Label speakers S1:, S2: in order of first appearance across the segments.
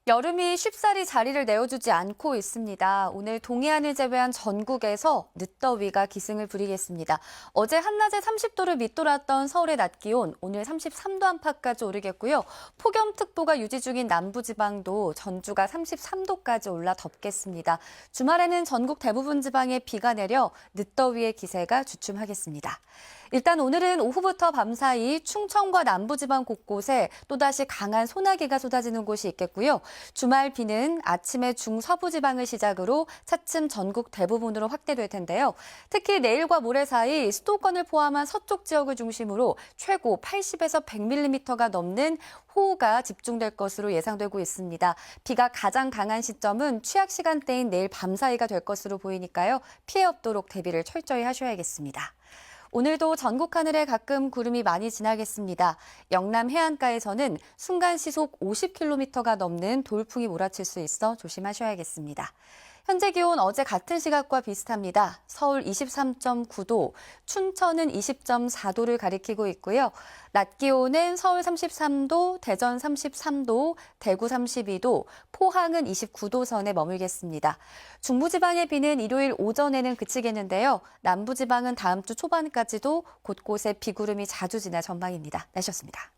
S1: 여름이 쉽사리 자리를 내어주지 않고 있습니다. 오늘 동해안을 제외한 전국에서 늦더위가 기승을 부리겠습니다. 어제 한낮에 30도를 밑돌았던 서울의 낮 기온, 오늘 33도 안팎까지 오르겠고요. 폭염특보가 유지 중인 남부지방도 전주가 33도까지 올라 덥겠습니다. 주말에는 전국 대부분 지방에 비가 내려 늦더위의 기세가 주춤하겠습니다. 일단 오늘은 오후부터 밤사이 충청과 남부지방 곳곳에 또다시 강한 소나기가 쏟아지는 곳이 있겠고요. 주말 비는 아침에 중서부지방을 시작으로 차츰 전국 대부분으로 확대될 텐데요. 특히 내일과 모레 사이 수도권을 포함한 서쪽 지역을 중심으로 최고 80에서 100mm가 넘는 호우가 집중될 것으로 예상되고 있습니다. 비가 가장 강한 시점은 취약 시간대인 내일 밤사이가 될 것으로 보이니까요. 피해 없도록 대비를 철저히 하셔야겠습니다. 오늘도 전국 하늘에 가끔 구름이 많이 지나겠습니다. 영남 해안가에서는 순간 시속 50km가 넘는 돌풍이 몰아칠 수 있어 조심하셔야겠습니다. 현재 기온 어제 같은 시각과 비슷합니다. 서울 23.9도, 춘천은 20.4도를 가리키고 있고요. 낮 기온은 서울 33도, 대전 33도, 대구 32도, 포항은 29도 선에 머물겠습니다. 중부지방의 비는 일요일 오전에는 그치겠는데요. 남부지방은 다음 주 초반까지도 곳곳에 비구름이 자주 지날 전망입니다. 날씨였습니다.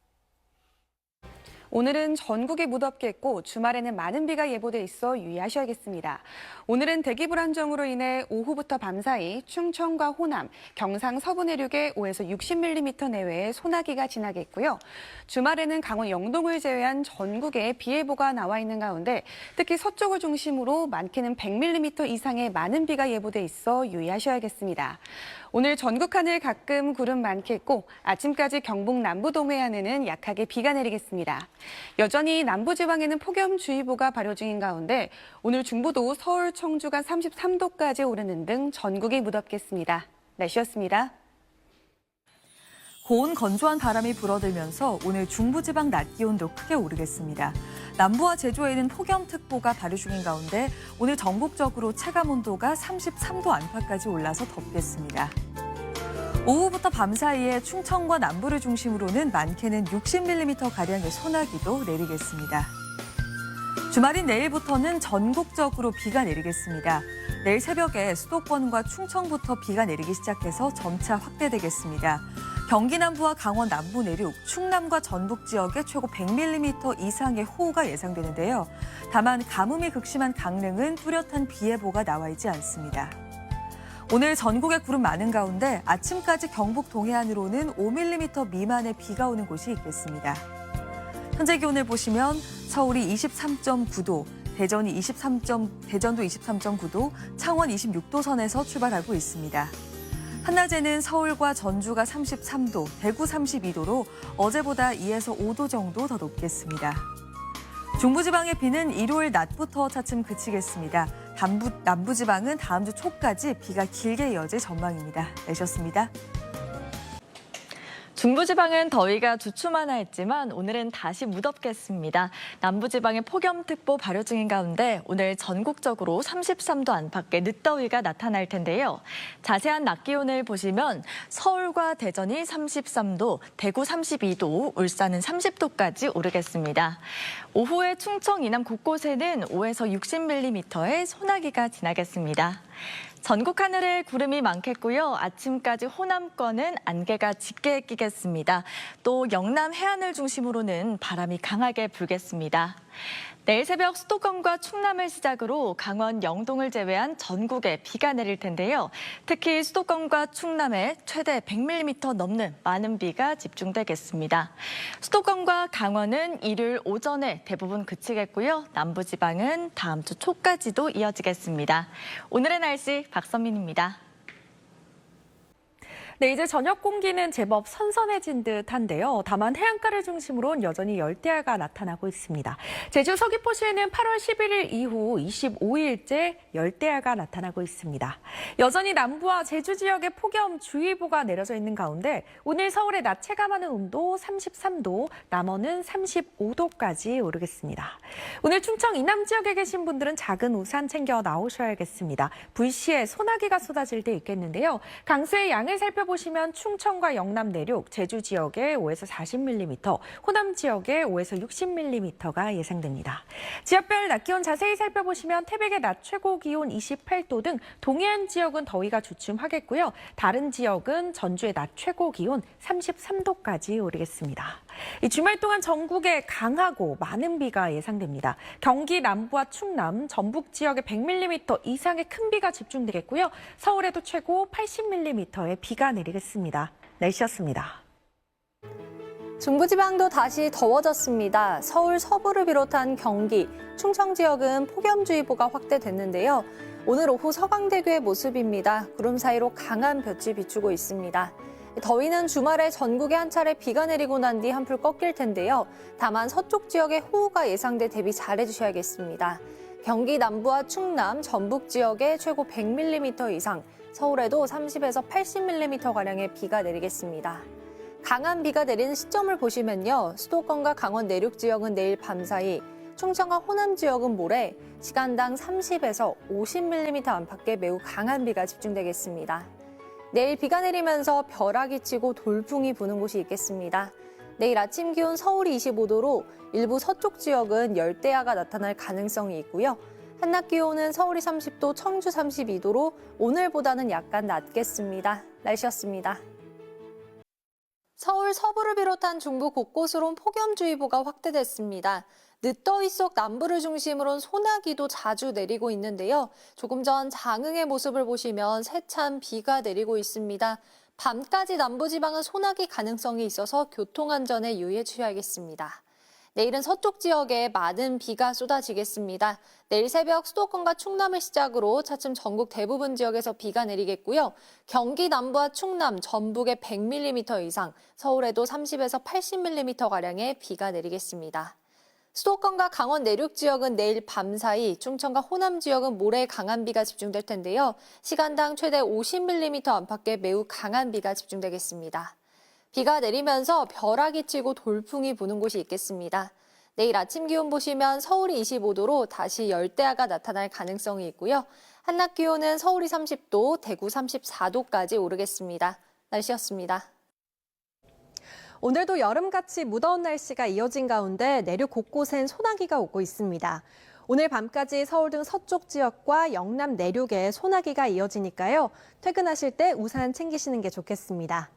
S2: 오늘은 전국이 무덥겠고 주말에는 많은 비가 예보돼 있어 유의하셔야겠습니다. 오늘은 대기 불안정으로 인해 오후부터 밤사이 충청과 호남, 경상 서부 내륙에 5에서 60mm 내외의 소나기가 지나겠고요. 주말에는 강원 영동을 제외한 전국에 비 예보가 나와 있는 가운데 특히 서쪽을 중심으로 많게는 100mm 이상의 많은 비가 예보돼 있어 유의하셔야겠습니다. 오늘 전국 하늘 가끔 구름 많겠고 아침까지 경북 남부 동해안에는 약하게 비가 내리겠습니다. 여전히 남부지방에는 폭염주의보가 발효 중인 가운데 오늘 중부도 서울, 청주가 33도까지 오르는 등 전국이 무덥겠습니다. 날씨였습니다.
S3: 고온 건조한 바람이 불어들면서 오늘 중부지방 낮 기온도 크게 오르겠습니다. 남부와 제주에는 폭염특보가 발효 중인 가운데 오늘 전국적으로 체감온도가 33도 안팎까지 올라서 덥겠습니다. 오후부터 밤 사이에 충청과 남부를 중심으로는 많게는 60mm가량의 소나기도 내리겠습니다. 주말인 내일부터는 전국적으로 비가 내리겠습니다. 내일 새벽에 수도권과 충청부터 비가 내리기 시작해서 점차 확대되겠습니다. 경기 남부와 강원 남부 내륙, 충남과 전북 지역에 최고 100mm 이상의 호우가 예상되는데요. 다만 가뭄이 극심한 강릉은 뚜렷한 비 예보가 나와 있지 않습니다. 오늘 전국에 구름 많은 가운데 아침까지 경북 동해안으로는 5mm 미만의 비가 오는 곳이 있겠습니다. 현재 기온을 보시면 서울이 23.9도, 대전도 23.9도, 창원 26도 선에서 출발하고 있습니다. 한낮에는 서울과 전주가 33도, 대구 32도로 어제보다 2에서 5도 정도 더 높겠습니다. 중부지방의 비는 일요일 낮부터 차츰 그치겠습니다. 남부지방은 다음 주 초까지 비가 길게 이어질 전망입니다. 내셨습니다.
S4: 중부지방은 더위가 주춤하나 했지만 오늘은 다시 무덥겠습니다. 남부지방의 폭염특보 발효 중인 가운데 오늘 전국적으로 33도 안팎의 늦더위가 나타날 텐데요. 자세한 낮 기온을 보시면 서울과 대전이 33도, 대구 32도, 울산은 30도까지 오르겠습니다. 오후에 충청 이남 곳곳에는 5에서 60mm의 소나기가 지나겠습니다. 전국 하늘에 구름이 많겠고요. 아침까지 호남권은 안개가 짙게 끼겠습니다. 또 영남 해안을 중심으로는 바람이 강하게 불겠습니다. 내일 새벽 수도권과 충남을 시작으로 강원 영동을 제외한 전국에 비가 내릴 텐데요. 특히 수도권과 충남에 최대 100mm 넘는 많은 비가 집중되겠습니다. 수도권과 강원은 일요일 오전에 대부분 그치겠고요. 남부지방은 다음 주 초까지도 이어지겠습니다. 오늘의 날씨 박선민입니다.
S5: 네, 이제 저녁 공기는 제법 선선해진 듯한데요. 다만 해안가를 중심으로는 여전히 열대야가 나타나고 있습니다. 제주 서귀포시에는 8월 11일 이후 25일째 열대야가 나타나고 있습니다. 여전히 남부와 제주 지역에 폭염주의보가 내려져 있는 가운데 오늘 서울의 낮 체감하는 온도 33도, 남원은 35도까지 오르겠습니다. 오늘 충청 이남 지역에 계신 분들은 작은 우산 챙겨 나오셔야겠습니다. 불시에 소나기가 쏟아질 때 있겠는데요. 강수의 양을 살펴보면 살펴보시면 충청과 영남 내륙, 제주 지역에 5에서 40mm, 호남 지역에 5에서 60mm가 예상됩니다. 지역별 낮 기온 자세히 살펴보시면 태백의 낮 최고 기온 28도 등 동해안 지역은 더위가 주춤하겠고요. 다른 지역은 전주의 낮 최고 기온 33도까지 오르겠습니다. 이 주말 동안 전국에 강하고 많은 비가 예상됩니다. 경기 남부와 충남, 전북 지역에 100mm 이상의 큰 비가 집중되겠고요. 서울에도 최고 80mm의 비가 내리겠습니다. 날씨였습니다.
S1: 중부지방도 다시 더워졌습니다. 서울 서부를 비롯한 경기, 충청 지역은 폭염주의보가 확대됐는데요. 오늘 오후 서강대교의 모습입니다. 구름 사이로 강한 볕이 비추고 있습니다. 더위는 주말에 전국에 한 차례 비가 내리고 난 뒤 한풀 꺾일 텐데요. 다만 서쪽 지역에 호우가 예상돼 대비 잘해주셔야겠습니다. 경기 남부와 충남, 전북 지역에 최고 100mm 이상, 서울에도 30에서 80mm가량의 비가 내리겠습니다. 강한 비가 내리는 시점을 보시면요. 수도권과 강원 내륙 지역은 내일 밤사이, 충청과 호남 지역은 모레 시간당 30에서 50mm 안팎의 매우 강한 비가 집중되겠습니다. 내일 비가 내리면서 벼락이 치고 돌풍이 부는 곳이 있겠습니다. 내일 아침 기온 서울이 25도로 일부 서쪽 지역은 열대야가 나타날 가능성이 있고요. 한낮 기온은 서울이 30도, 청주 32도로 오늘보다는 약간 낮겠습니다. 날씨였습니다. 서울 서부를 비롯한 중부 곳곳으론 폭염주의보가 확대됐습니다. 늦더위 속 남부를 중심으로 소나기도 자주 내리고 있는데요. 조금 전 장흥의 모습을 보시면 세찬 비가 내리고 있습니다. 밤까지 남부지방은 소나기 가능성이 있어서 교통안전에 유의해 주셔야겠습니다. 내일은 서쪽 지역에 많은 비가 쏟아지겠습니다. 내일 새벽 수도권과 충남을 시작으로 차츰 전국 대부분 지역에서 비가 내리겠고요. 경기 남부와 충남, 전북에 100mm 이상, 서울에도 30에서 80mm가량의 비가 내리겠습니다. 수도권과 강원 내륙 지역은 내일 밤사이, 충청과 호남 지역은 모레 강한 비가 집중될 텐데요. 시간당 최대 50mm 안팎의 매우 강한 비가 집중되겠습니다. 비가 내리면서 벼락이 치고 돌풍이 부는 곳이 있겠습니다. 내일 아침 기온 보시면 서울이 25도로 다시 열대야가 나타날 가능성이 있고요. 한낮 기온은 서울이 30도, 대구 34도까지 오르겠습니다. 날씨였습니다.
S6: 오늘도 여름같이 무더운 날씨가 이어진 가운데 내륙 곳곳엔 소나기가 오고 있습니다. 오늘 밤까지 서울 등 서쪽 지역과 영남 내륙에 소나기가 이어지니까요. 퇴근하실 때 우산 챙기시는 게 좋겠습니다.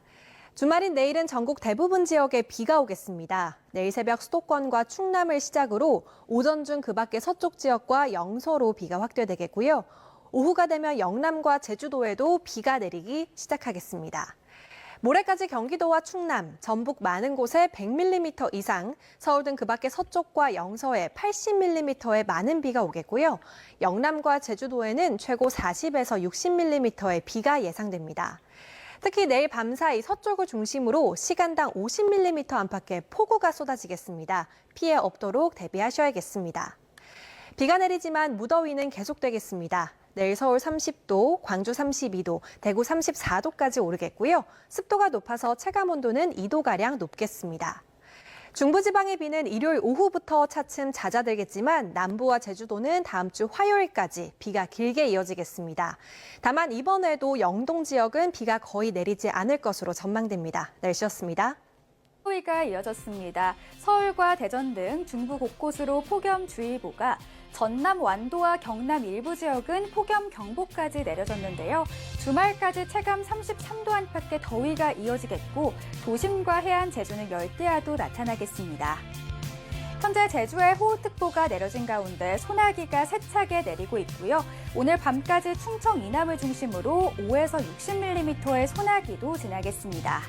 S6: 주말인 내일은 전국 대부분 지역에 비가 오겠습니다. 내일 새벽 수도권과 충남을 시작으로 오전 중 그 밖의 서쪽 지역과 영서로 비가 확대되겠고요. 오후가 되면 영남과 제주도에도 비가 내리기 시작하겠습니다. 모레까지 경기도와 충남, 전북 많은 곳에 100mm 이상, 서울 등 그 밖의 서쪽과 영서에 80mm의 많은 비가 오겠고요. 영남과 제주도에는 최고 40에서 60mm의 비가 예상됩니다. 특히 내일 밤사이 서쪽을 중심으로 시간당 50mm 안팎의 폭우가 쏟아지겠습니다. 피해 없도록 대비하셔야겠습니다. 비가 내리지만 무더위는 계속되겠습니다. 내일 서울 30도, 광주 32도, 대구 34도까지 오르겠고요. 습도가 높아서 체감온도는 2도가량 높겠습니다. 중부지방의 비는 일요일 오후부터 차츰 잦아들겠지만 남부와 제주도는 다음 주 화요일까지 비가 길게 이어지겠습니다. 다만 이번에도 영동 지역은 비가 거의 내리지 않을 것으로 전망됩니다. 날씨였습니다.
S1: 더위가 이어졌습니다. 서울과 대전 등 중부 곳곳으로 폭염주의보가, 전남 완도와 경남 일부 지역은 폭염 경보까지 내려졌는데요. 주말까지 체감 33도 안팎의 더위가 이어지겠고 도심과 해안 제주는 열대야도 나타나겠습니다. 현재 제주에 호우특보가 내려진 가운데 소나기가 세차게 내리고 있고요. 오늘 밤까지 충청 이남을 중심으로 5에서 60mm의 소나기도 지나겠습니다.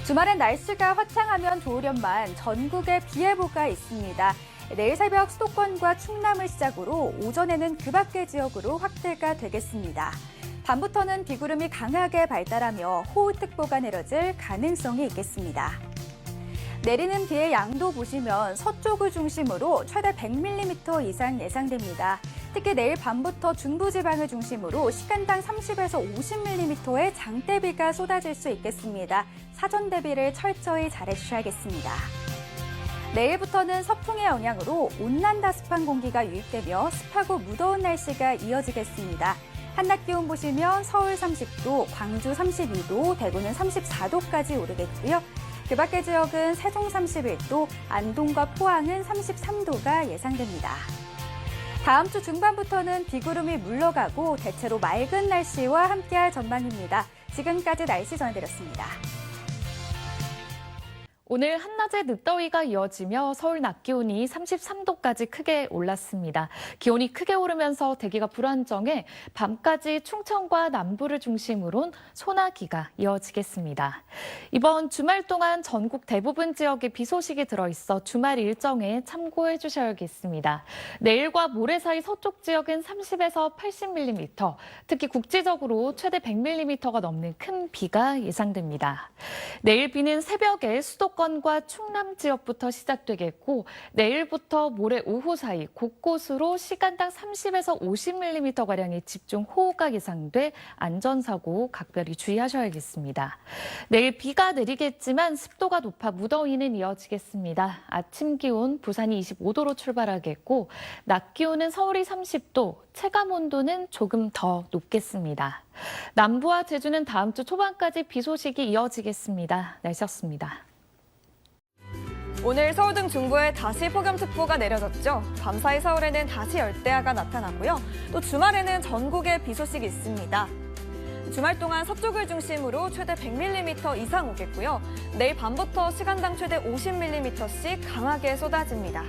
S1: 주말엔 날씨가 화창하면 좋으련만 전국에 비 예보가 있습니다. 내일 새벽 수도권과 충남을 시작으로 오전에는 그 밖의 지역으로 확대가 되겠습니다. 밤부터는 비구름이 강하게 발달하며 호우특보가 내려질 가능성이 있겠습니다. 내리는 비의 양도 보시면 서쪽을 중심으로 최대 100mm 이상 예상됩니다. 특히 내일 밤부터 중부지방을 중심으로 시간당 30에서 50mm의 장대비가 쏟아질 수 있겠습니다. 사전 대비를 철저히 잘해주셔야겠습니다. 내일부터는 서풍의 영향으로 온난다습한 공기가 유입되며 습하고 무더운 날씨가 이어지겠습니다.
S7: 한낮 기온 보시면 서울 30도, 광주 32도, 대구는 34도까지 오르겠고요. 그 밖의 지역은 세종 31도, 안동과 포항은 33도가 예상됩니다. 다음 주 중반부터는 비구름이 물러가고 대체로 맑은 날씨와 함께할 전망입니다. 지금까지 날씨 전해드렸습니다.
S4: 오늘 한낮에 늦더위가 이어지며 서울 낮 기온이 33도까지 크게 올랐습니다. 기온이 크게 오르면서 대기가 불안정해 밤까지 충청과 남부를 중심으로 소나기가 이어지겠습니다. 이번 주말 동안 전국 대부분 지역에 비 소식이 들어있어 주말 일정에 참고해 주셔야겠습니다. 내일과 모레 사이 서쪽 지역은 30에서 80mm, 특히 국지적으로 최대 100mm가 넘는 큰 비가 예상됩니다. 내일 비는 새벽에 수도권과 충남 지역부터 시작되겠고 내일부터 모레 오후 사이 곳곳으로 시간당 30에서 50mm가량의 집중 호우가 예상돼 안전사고 각별히 주의하셔야겠습니다. 내일 비가 내리겠지만 습도가 높아 무더위는 이어지겠습니다. 아침 기온 부산이 25도로 출발하겠고 낮 기온은 서울이 30도, 체감 온도는 조금 더 높겠습니다. 남부와 제주는 다음 주 초반까지 비 소식이 이어지겠습니다. 날씨였습니다.
S8: 오늘 서울 등 중부에 다시 폭염특보가 내려졌죠. 밤사이 서울에는 다시 열대야가 나타나고요. 또 주말에는 전국에 비 소식이 있습니다. 주말 동안 서쪽을 중심으로 최대 100mm 이상 오겠고요. 내일 밤부터 시간당 최대 50mm씩 강하게 쏟아집니다.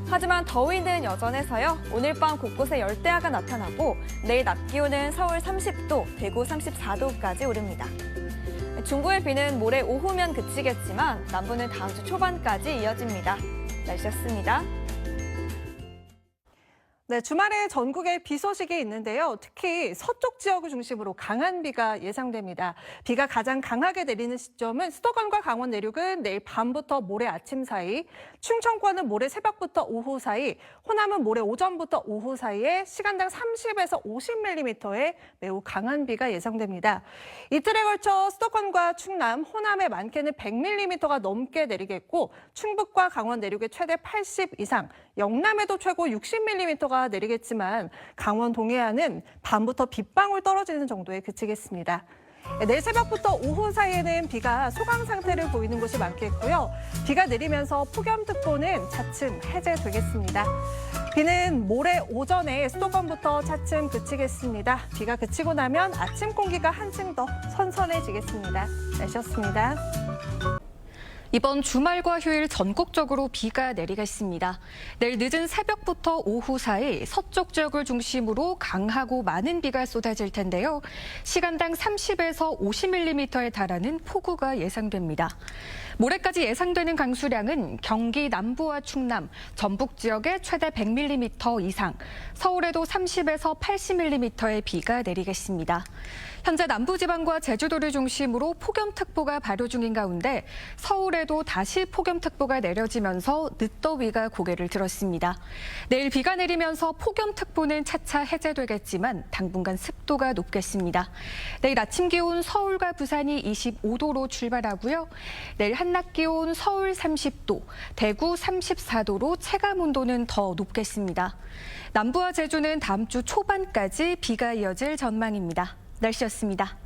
S8: 하지만 더위는 여전해서요. 오늘 밤 곳곳에 열대야가 나타나고 내일 낮 기온은 서울 30도, 대구 34도까지 오릅니다. 중부의 비는 모레 오후면 그치겠지만 남부는 다음 주 초반까지 이어집니다. 날씨였습니다.
S9: 네, 주말에 전국에 비 소식이 있는데요. 특히 서쪽 지역을 중심으로 강한 비가 예상됩니다. 비가 가장 강하게 내리는 시점은 수도권과 강원 내륙은 내일 밤부터 모레 아침 사이, 충청권은 모레 새벽부터 오후 사이, 호남은 모레 오전부터 오후 사이에 시간당 30에서 50mm의 매우 강한 비가 예상됩니다. 이틀에 걸쳐 수도권과 충남, 호남에 많게는 100mm가 넘게 내리겠고 충북과 강원 내륙에 최대 80 이상, 영남에도 최고 60mm가 내리겠지만 강원 동해안은 밤부터 빗방울 떨어지는 정도에 그치겠습니다. 내일 새벽부터 오후 사이에는 비가 소강 상태를 보이는 곳이 많겠고요. 비가 내리면서 폭염특보는 차츰 해제되겠습니다. 비는 모레 오전에 수도권부터 차츰 그치겠습니다. 비가 그치고 나면 아침 공기가 한층 더 선선해지겠습니다. 날씨였습니다.
S10: 이번 주말과 휴일 전국적으로 비가 내리겠습니다. 내일 늦은 새벽부터 오후 사이 서쪽 지역을 중심으로 강하고 많은 비가 쏟아질 텐데요. 시간당 30에서 50mm에 달하는 폭우가 예상됩니다. 모레까지 예상되는 강수량은 경기 남부와 충남, 전북 지역에 최대 100mm 이상, 서울에도 30에서 80mm의 비가 내리겠습니다. 현재 남부지방과 제주도를 중심으로 폭염특보가 발효 중인 가운데 서울에도 다시 폭염특보가 내려지면서 늦더위가 고개를 들었습니다. 내일 비가 내리면서 폭염특보는 차차 해제되겠지만 당분간 습도가 높겠습니다. 내일 아침 기온 서울과 부산이 25도로 출발하고요. 내일 한낮 기온 서울 30도, 대구 34도로 체감 온도는 더 높겠습니다. 남부와 제주는 다음 주 초반까지 비가 이어질 전망입니다. 날씨였습니다.